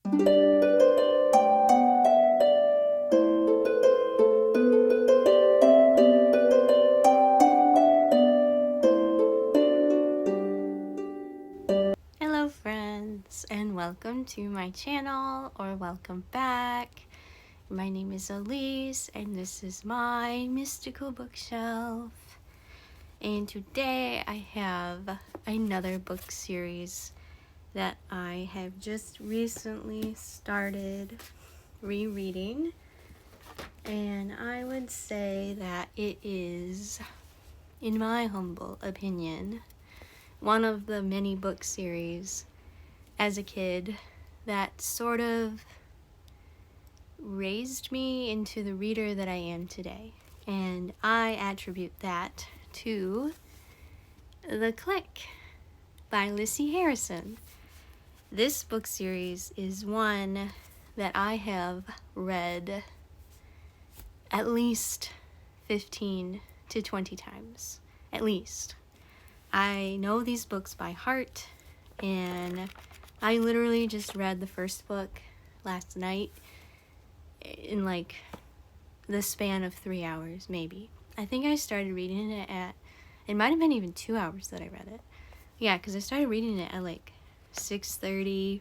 Hello friends, and welcome to my channel, or welcome back. My name is Elise, and this is my mystical bookshelf. And today I have another book series that I have just recently started rereading. And I would say that it is, in my humble opinion, one of the many book series as a kid that sort of raised me into the reader that I am today. And I attribute that to The Clique by Lissy Harrison. This book series is one that I have read at least 15 to 20 times, at least. I know these books by heart, and I literally just read the first book last night in like the span of 3 hours, maybe. I think I started reading it it might have been even 2 hours that I read it. Yeah, because I started reading it at like 6:30,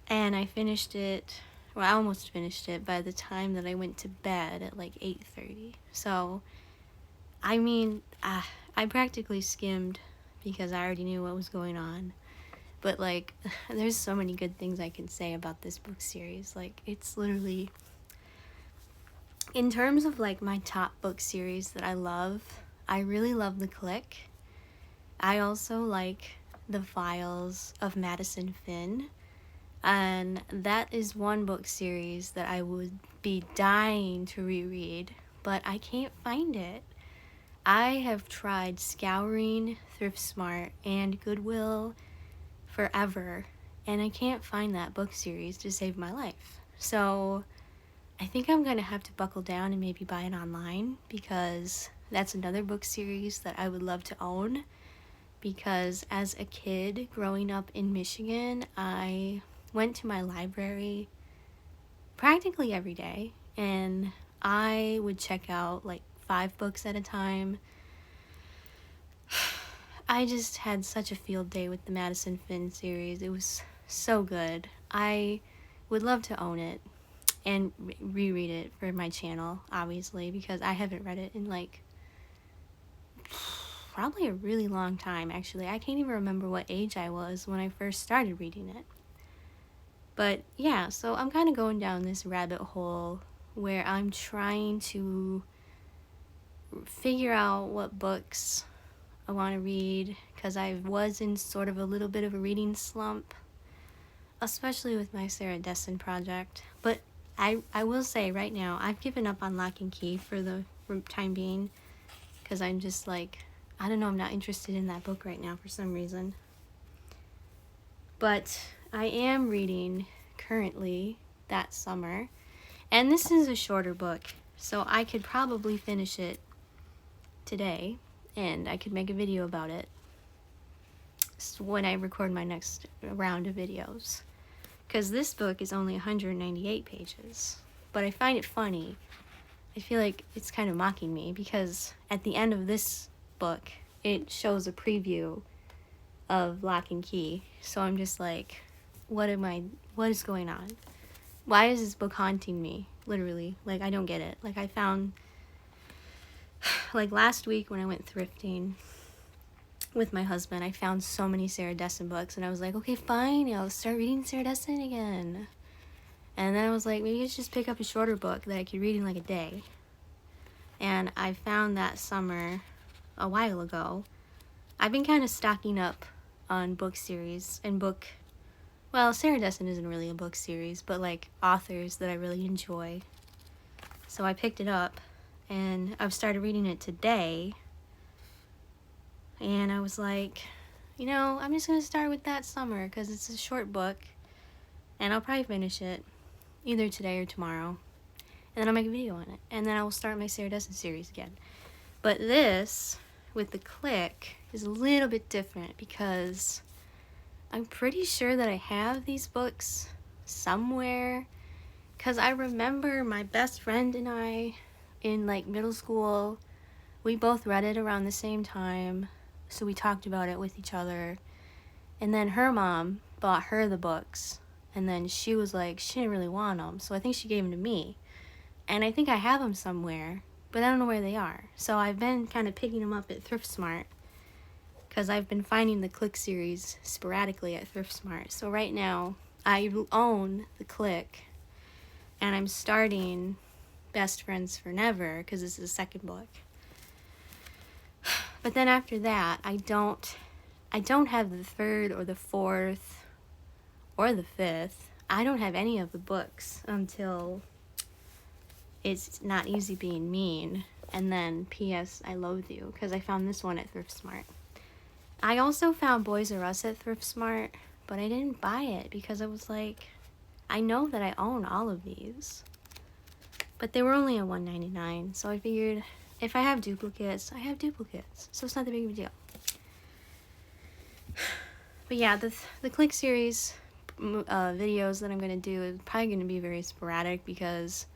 and I finished it, well, I almost finished it by the time that I went to bed at like 8:30. So, I mean, I practically skimmed because I already knew what was going on. But like, there's so many good things I can say about this book series. Like, it's literally, in terms of like my top book series that I love, I really love The Clique. I also like The Files of Madison Finn. And that is one book series that I would be dying to reread, but I can't find it. I have tried scouring Thrift Smart and Goodwill forever, and I can't find that book series to save my life. So I think I'm gonna have to buckle down and maybe buy it online, because that's another book series that I would love to own. Because as a kid growing up in Michigan, I went to my library practically every day, and I would check out like 5 books at a time. I just had such a field day with the Madison Finn series. It was so good. I would love to own it and reread it for my channel, obviously, because I haven't read it in like probably a really long time, actually. I can't even remember what age I was when I first started reading it. But yeah, so I'm kind of going down this rabbit hole where I'm trying to figure out what books I want to read, because I was in sort of a little bit of a reading slump, especially with my Sarah Dessen project. But I will say right now, I've given up on Lock and Key for the time being, because I'm just like, I don't know, I'm not interested in that book right now for some reason. But I am reading currently That Summer, and this is a shorter book, so I could probably finish it today, and I could make a video about it when I record my next round of videos. Because this book is only 198 pages, but I find it funny. I feel like it's kind of mocking me, because at the end of this book, it shows a preview of Lock and Key. So I'm just like, what is going on? Why is this book haunting me? Literally. Like, I don't get it. Like, I found, like last week when I went thrifting with my husband, I found so many Sarah Dessen books, and I was like, okay, fine, I'll start reading Sarah Dessen again. And then I was like, maybe let's just pick up a shorter book that I could read in like a day. And I found That Summer a while ago. I've been kind of stocking up on book series and well, Sarah Dessen isn't really a book series, but like authors that I really enjoy. So I picked it up, and I've started reading it today. And I was like, I'm just going to start with That Summer, because it's a short book, and I'll probably finish it either today or tomorrow. And then I'll make a video on it, and then I will start my Sarah Dessen series again. But this, with The Clique, is a little bit different, because I'm pretty sure that I have these books somewhere, because I remember my best friend and I in like middle school, we both read it around the same time, so we talked about it with each other. And then her mom bought her the books, and then she was like, she didn't really want them, so I think she gave them to me. And I think I have them somewhere, but I don't know where they are. So I've been kind of picking them up at Thrift Smart, because I've been finding the Clique series sporadically at Thrift Smart. So right now, I own the Clique, and I'm starting Best Friends for Never, because this is the second book. But then after that, I don't have the third or the fourth or the fifth. I don't have any of the books until It's Not Easy Being Mean, and then P.S. I Loathe You, because I found this one at Thrift Smart. I also found Boys R Us at Thrift Smart, but I didn't buy it because I was like, I know that I own all of these. But they were only at $1.99, so I figured if I have duplicates, I have duplicates. So it's not that big of a deal. But yeah, the Clique series videos that I'm going to do is probably going to be very sporadic because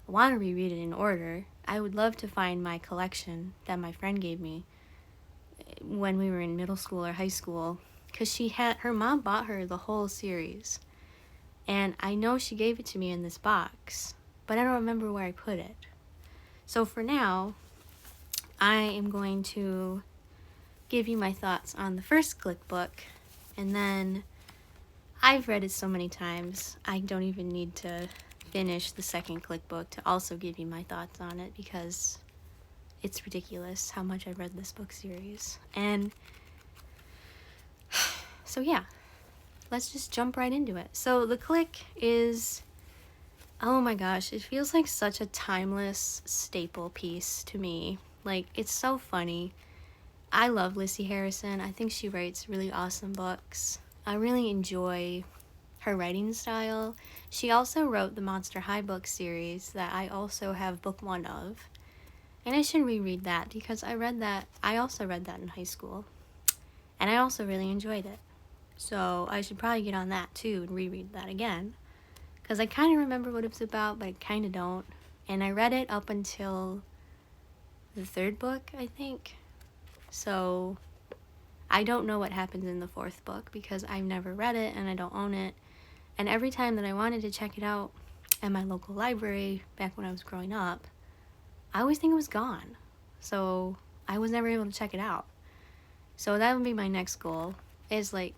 I want to reread it in order. I would love to find my collection that my friend gave me when we were in middle school or high school, because her mom bought her the whole series, and I know she gave it to me in this box, but I don't remember where I put it. So for now, I am going to give you my thoughts on the first Clique book, and then I've read it so many times I don't even need to finish the second Clique book to also give you my thoughts on it, because it's ridiculous how much I've read this book series. And so yeah, let's just jump right into it. So the Clique is, oh my gosh, it feels like such a timeless staple piece to me. Like, it's so funny. I love Lissy Harrison. I think she writes really awesome books. I really enjoy her writing style. She also wrote the Monster High book series that I also have book 1 of. And I should reread that because I also read that in high school. And I also really enjoyed it. So I should probably get on that too and reread that again, because I kind of remember what it was about, but I kind of don't. And I read it up until the third book, I think. So I don't know what happens in the fourth book because I've never read it and I don't own it. And every time that I wanted to check it out at my local library back when I was growing up, I always think it was gone. So I was never able to check it out. So that would be my next goal, is like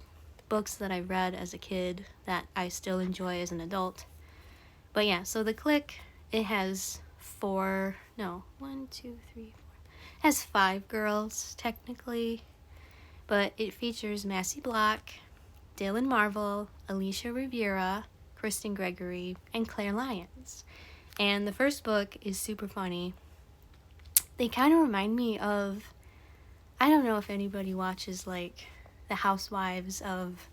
books that I read as a kid that I still enjoy as an adult. But yeah, so the Clique, it has has 5 girls technically, but it features Massey Block, Dylan Marvel, Alicia Rivera, Kristen Gregory, and Claire Lyons. And the first book is super funny. They kind of remind me of, I don't know if anybody watches like the Housewives of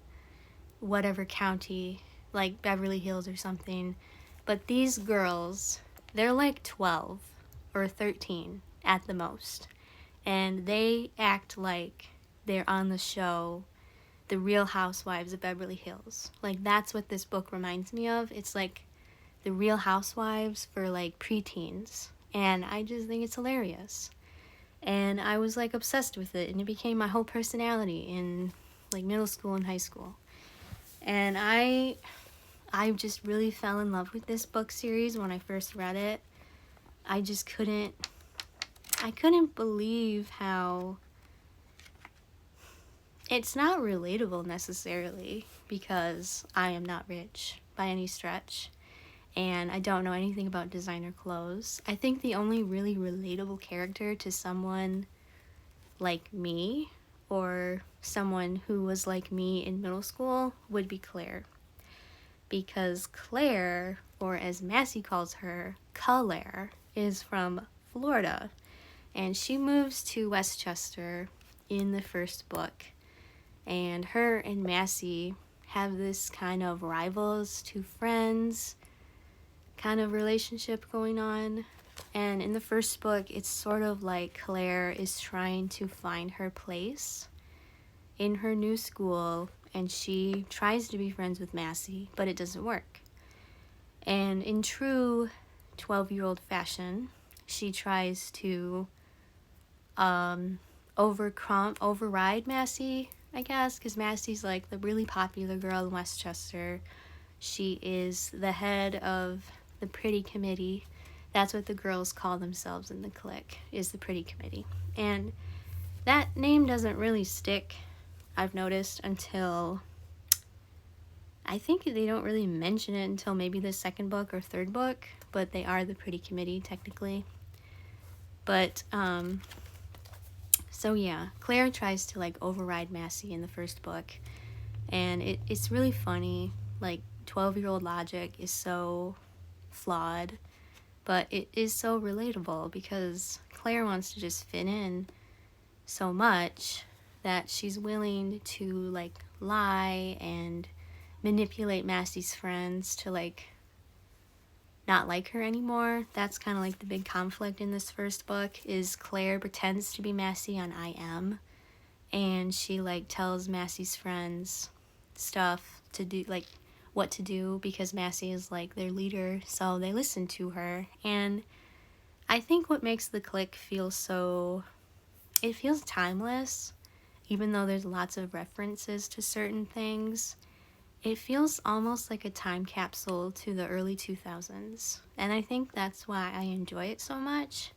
whatever county, like Beverly Hills or something, but these girls, they're like 12 or 13 at the most, and they act like they're on the show The Real Housewives of Beverly Hills. Like, that's what this book reminds me of. It's like The Real Housewives for like preteens, and I just think it's hilarious. And I was like obsessed with it, and it became my whole personality in like middle school and high school. And I just really fell in love with this book series when I first read it. I couldn't believe how it's not relatable necessarily, because I am not rich by any stretch, and I don't know anything about designer clothes. I think the only really relatable character to someone like me, or someone who was like me in middle school, would be Claire. Because Claire, or as Massey calls her, Claire, is from Florida, and she moves to Westchester in the first book. And her and Massey have this kind of rivals to friends kind of relationship going on. And in the first book, it's sort of like Claire is trying to find her place in her new school and she tries to be friends with Massey, but it doesn't work. And in true 12-year-old fashion, she tries to override Massey, I guess, because Massey's like the really popular girl in Westchester. She is the head of the pretty committee. That's what the girls call themselves in the clique, is the pretty committee. And that name doesn't really stick, I've noticed, until I think they don't really mention it until maybe the second book or third book, but they are the pretty committee technically. But so yeah, Claire tries to like override Massey in the first book, and it's really funny. Like 12-year-old logic is so flawed, but it is so relatable because Claire wants to just fit in so much that she's willing to like lie and manipulate Massey's friends to like not like her anymore. That's kind of like the big conflict in this first book, is Claire pretends to be Massey on IM, and she like tells Massey's friends stuff to do, like what to do, because Massey is like their leader, so they listen to her. And I think what makes the clique feel so, it feels timeless, even though there's lots of references to certain things. It feels almost like a time capsule to the early 2000s. And I think that's why I enjoy it so much,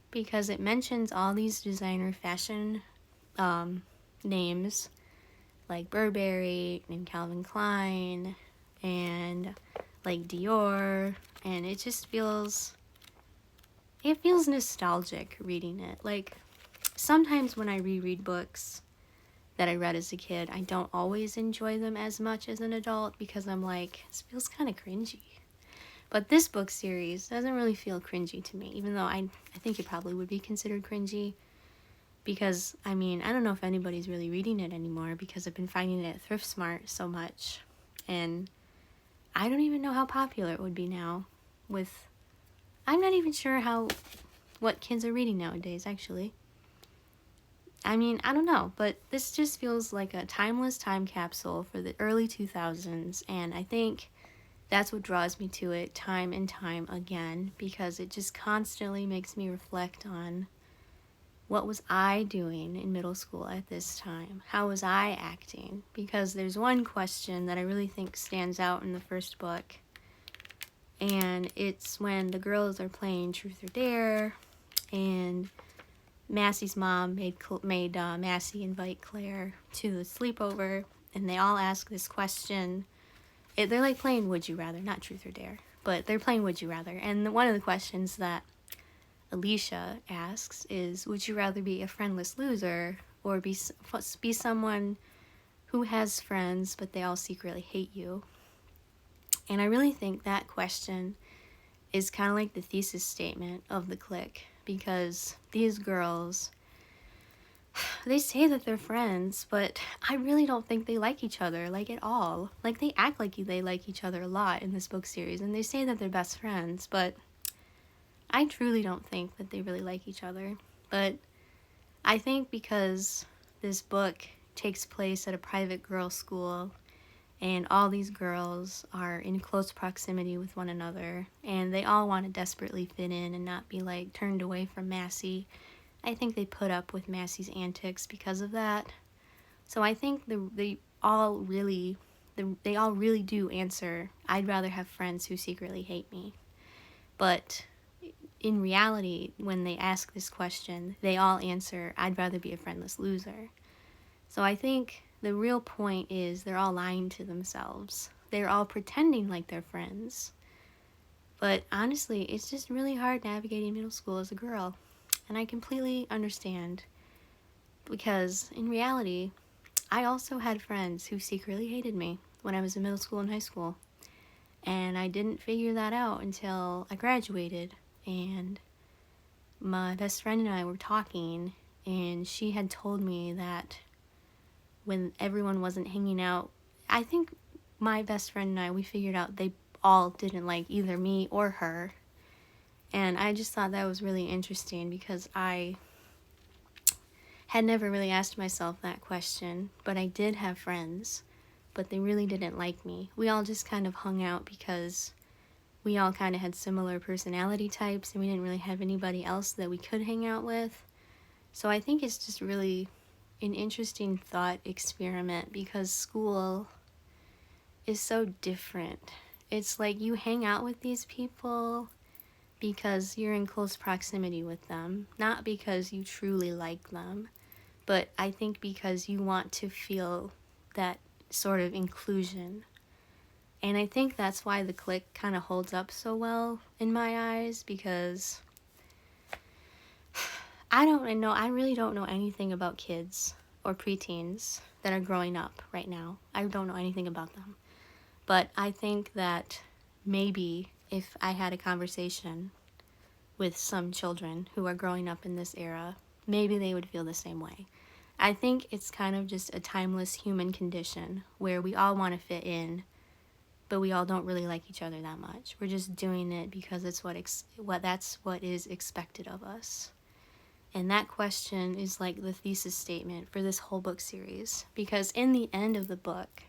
because it mentions all these designer fashion names like Burberry and Calvin Klein and like Dior, and it just feels nostalgic reading it. Like sometimes when I reread books that I read as a kid, I don't always enjoy them as much as an adult because I'm like, this feels kind of cringy. But this book series doesn't really feel cringy to me, even though I think it probably would be considered cringy, because, I mean, I don't know if anybody's really reading it anymore because I've been finding it at Thrift Smart so much, and I don't even know how popular it would be now with, I'm not even sure what kids are reading nowadays, actually. I mean, I don't know, but this just feels like a timeless time capsule for the early 2000s, and I think that's what draws me to it time and time again, because it just constantly makes me reflect on what was I doing in middle school at this time? How was I acting? Because there's one question that I really think stands out in the first book, and it's when the girls are playing Truth or Dare, and Massey's mom made Massey invite Claire to the sleepover, and they all ask this question. They're like playing Would You Rather, not Truth or Dare, but they're playing Would You Rather. And one of the questions that Alicia asks is, would you rather be a friendless loser or be someone who has friends but they all secretly hate you? And I really think that question is kind of like the thesis statement of the clique, because these girls, they say that they're friends, but I really don't think they like each other, like at all. Like they act like they like each other a lot in this book series, and they say that they're best friends, but I truly don't think that they really like each other. But I think because this book takes place at a private girls' school, and all these girls are in close proximity with one another, and they all want to desperately fit in and not be like turned away from Massey, I think they put up with Massey's antics because of that. So I think they all really do answer, I'd rather have friends who secretly hate me. But in reality, when they ask this question, they all answer, I'd rather be a friendless loser. So I think the real point is they're all lying to themselves. They're all pretending like they're friends. But honestly, it's just really hard navigating middle school as a girl. And I completely understand, because in reality, I also had friends who secretly hated me when I was in middle school and high school. And I didn't figure that out until I graduated, and my best friend and I were talking, and she had told me that when everyone wasn't hanging out, I think my best friend and I, we figured out they all didn't like either me or her. And I just thought that was really interesting, because I had never really asked myself that question, but I did have friends, but they really didn't like me. We all just kind of hung out because we all kind of had similar personality types and we didn't really have anybody else that we could hang out with. So I think it's just really an interesting thought experiment because school is so different. It's like you hang out with these people because you're in close proximity with them, not because you truly like them, but I think because you want to feel that sort of inclusion. And I think that's why the Clique kind of holds up so well in my eyes, because I really don't know anything about kids or preteens that are growing up right now. I don't know anything about them. But I think that maybe if I had a conversation with some children who are growing up in this era, maybe they would feel the same way. I think it's kind of just a timeless human condition where we all want to fit in, but we all don't really like each other that much. We're just doing it because it's that's what is expected of us. And that question is like the thesis statement for this whole book series, because in the end of the book,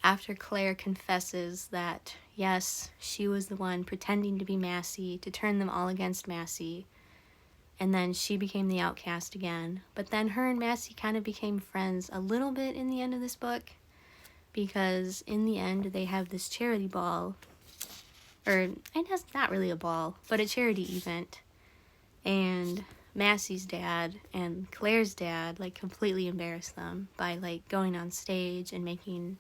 after Claire confesses that, yes, she was the one pretending to be Massey to turn them all against Massey, and then she became the outcast again, but then her and Massey kind of became friends a little bit in the end of this book, because in the end they have this charity ball, or I guess not really a ball, but a charity event, and Massey's dad and Claire's dad like completely embarrass them by like going on stage and making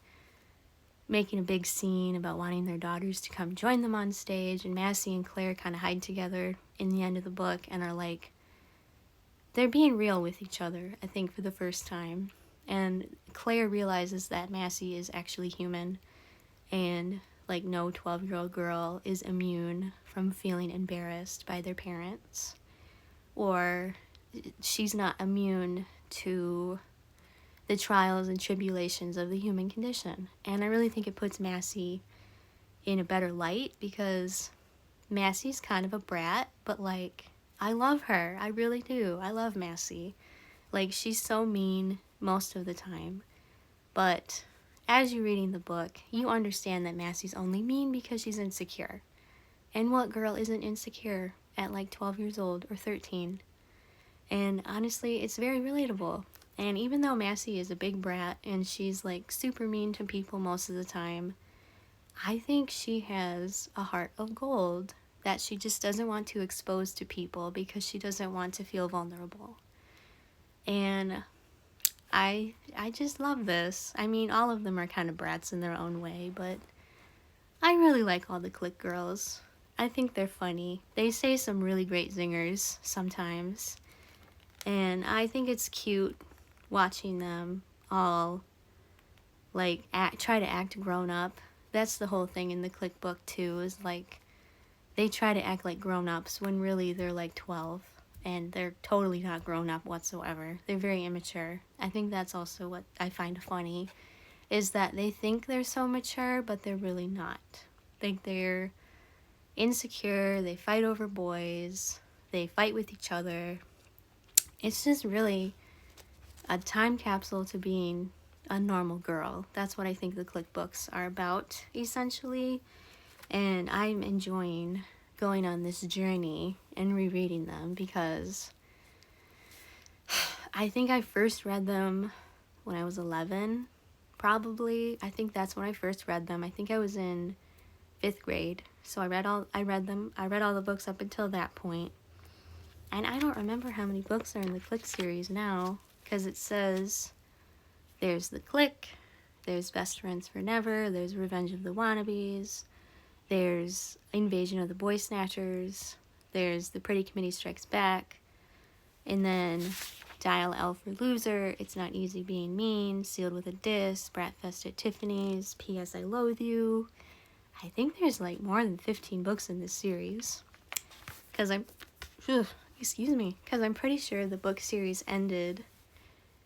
a big scene about wanting their daughters to come join them on stage, and Massey and Claire kind of hide together in the end of the book and are like, they're being real with each other, I think, for the first time. And Claire realizes that Massey is actually human, and like no 12-year-old girl is immune from feeling embarrassed by their parents, or she's not immune to the trials and tribulations of the human condition. And I really think it puts Massey in a better light, because Massey's kind of a brat, but like, I love her. I really do. I love Massey. Like, she's so mean most of the time, but as you're reading the book, you understand that Massey's only mean because she's insecure. And what girl isn't insecure at like 12 years old or 13? And honestly, it's very relatable. And even though Massey is a big brat and she's like super mean to people most of the time, I think she has a heart of gold that she just doesn't want to expose to people because she doesn't want to feel vulnerable. And I just love this. I mean, all of them are kind of brats in their own way, but I really like all the Clique girls. I think they're funny. They say some really great zingers sometimes. And I think it's cute watching them all like try to act grown up. That's the whole thing in the Clique book too, is like they try to act like grown-ups when really they're like 12, and they're totally not grown up whatsoever. They're very immature. I think that's also what I find funny, is that they think they're so mature, but they're really not. Like, they're insecure, they fight over boys, they fight with each other. It's just really a time capsule to being a normal girl. That's what I think the Clique books are about, essentially. And I'm enjoying going on this journey and rereading them, because I think I first read them when I was 11, probably. I think that's when I first read them. I think I was in 5th grade. So I read all the books up until that point. And I don't remember how many books are in the Clique series now, because it says there's the Clique, there's Best Friends for Never, there's Revenge of the Wannabes, there's Invasion of the Boy Snatchers, there's The Pretty Committee Strikes Back, and then Dial L for Loser, It's Not Easy Being Mean, Sealed with a Diss, Bratfest at Tiffany's, P.S. I Loathe You. I think there's like more than 15 books in this series, because I'm pretty sure the book series ended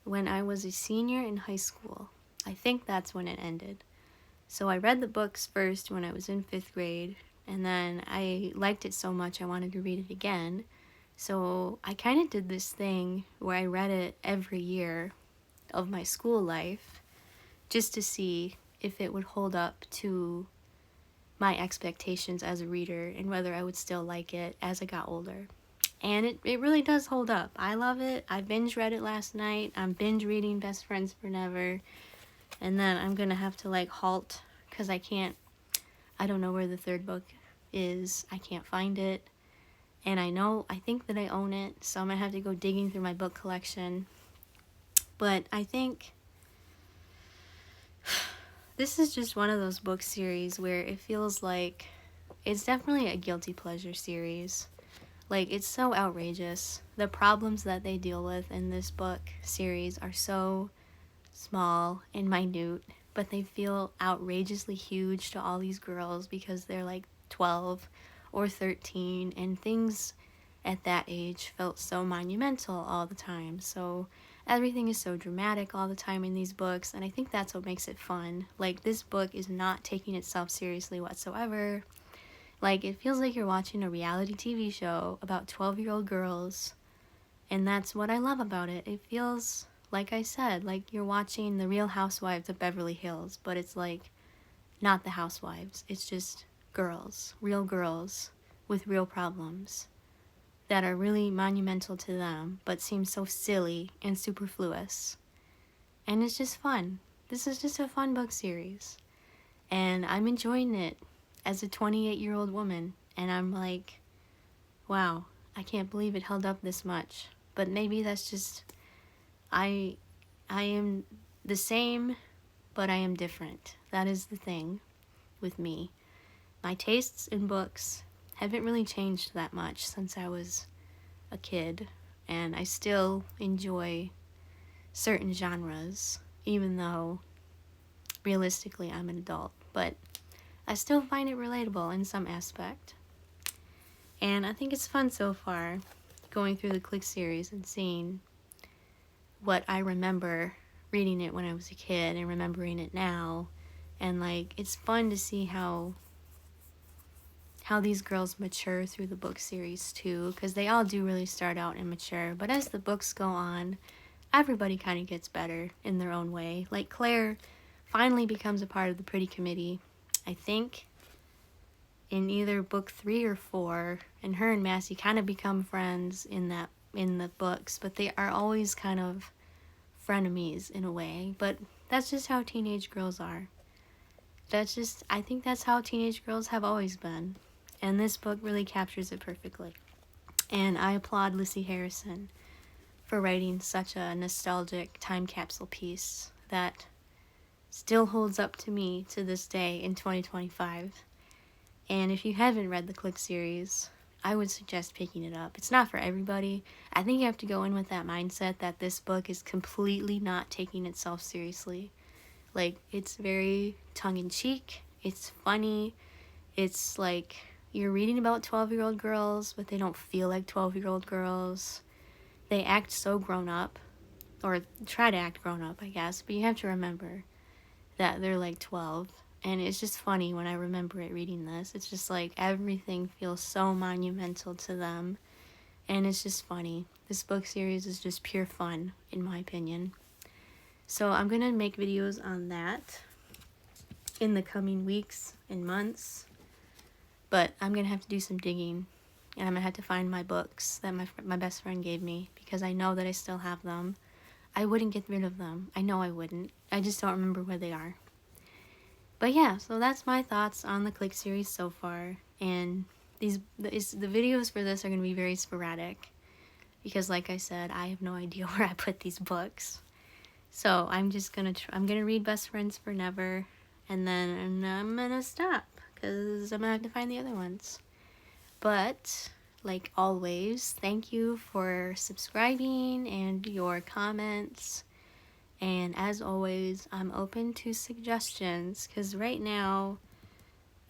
when I was a senior in high school. I think that's when it ended. So I read the books first when I was in 5th grade, and then I liked it so much I wanted to read it again. So I kind of did this thing where I read it every year of my school life just to see if it would hold up to my expectations as a reader and whether I would still like it as I got older. And it really does hold up. I love it. I binge read it last night. I'm binge reading Best Friends Forever. And then I'm going to have to like halt because I don't know where the third book is. I can't find it. And I think that I own it. So I'm going to have to go digging through my book collection. But I think this is just one of those book series where it feels like it's definitely a guilty pleasure series. Like, it's so outrageous. The problems that they deal with in this book series are so small and minute, but they feel outrageously huge to all these girls because they're like 12 or 13, and things at that age felt so monumental all the time. So everything is so dramatic all the time in these books, and I think that's what makes it fun. Like, this book is not taking itself seriously whatsoever. Like, it feels like you're watching a reality TV show about 12-year-old girls, and that's what I love about it. It feels, like I said, like you're watching the Real Housewives of Beverly Hills, but it's like not the housewives. It's just girls, real girls with real problems that are really monumental to them, but seem so silly and superfluous. And it's just fun. This is just a fun book series, and I'm enjoying it as a 28-year-old woman, and I'm like, wow, I can't believe it held up this much. But maybe that's just, I am the same, but I am different. That is the thing with me. My tastes in books haven't really changed that much since I was a kid, and I still enjoy certain genres, even though realistically I'm an adult. But I still find it relatable in some aspect. And I think it's fun so far, going through the Clique series and seeing what I remember reading it when I was a kid and remembering it now. And like, it's fun to see how these girls mature through the book series too, because they all do really start out immature. But as the books go on, everybody kind of gets better in their own way. Like, Claire finally becomes a part of the Pretty Committee, I think, in either book 3 or 4, and her and Massey kind of become friends in the books, but they are always kind of frenemies in a way. But that's just how teenage girls are. I think that's how teenage girls have always been, and this book really captures it perfectly. And I applaud Lissy Harrison for writing such a nostalgic time capsule piece that still holds up to me to this day in 2025. And if you haven't read the Clique series, I would suggest picking it up. It's not for everybody. I think you have to go in with that mindset that this book is completely not taking itself seriously. Like, it's very tongue-in-cheek, it's funny, it's like you're reading about 12-year-old girls, but they don't feel like 12-year-old girls. They act so grown up, or try to act grown up, I guess, but you have to remember that they're like 12. And it's just funny when I remember it reading this. It's just like everything feels so monumental to them. And it's just funny. This book series is just pure fun, in my opinion. So I'm going to make videos on that in the coming weeks and months. But I'm going to have to do some digging. And I'm going to have to find my books that my best friend gave me, because I know that I still have them. I wouldn't get rid of them. I know I wouldn't. I just don't remember where they are. But yeah, so that's my thoughts on the Clique series so far, and the videos for this are going to be very sporadic, because like I said, I have no idea where I put these books. So I'm just going to I'm going to read Best Friends Forever, and then I'm going to stop, because I'm going to have to find the other ones. But like always, thank you for subscribing and your comments. And as always, I'm open to suggestions, because right now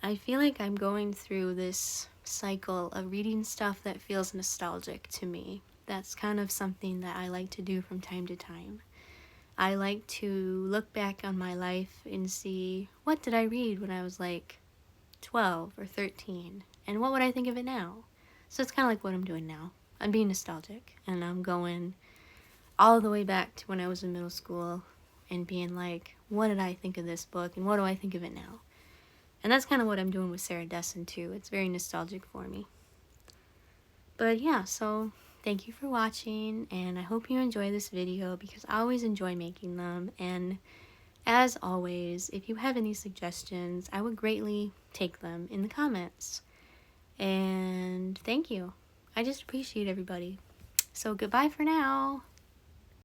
I feel like I'm going through this cycle of reading stuff that feels nostalgic to me. That's kind of something that I like to do from time to time. I like to look back on my life and see, what did I read when I was like 12 or 13? And what would I think of it now? So it's kind of like what I'm doing now. I'm being nostalgic, and I'm going all the way back to when I was in middle school and being like, what did I think of this book, and what do I think of it now? And that's kind of what I'm doing with Sarah Dessen too. It's very nostalgic for me. But yeah, so thank you for watching, and I hope you enjoy this video because I always enjoy making them. And as always, if you have any suggestions, I would greatly take them in the comments. And thank you. I just appreciate everybody. So goodbye for now.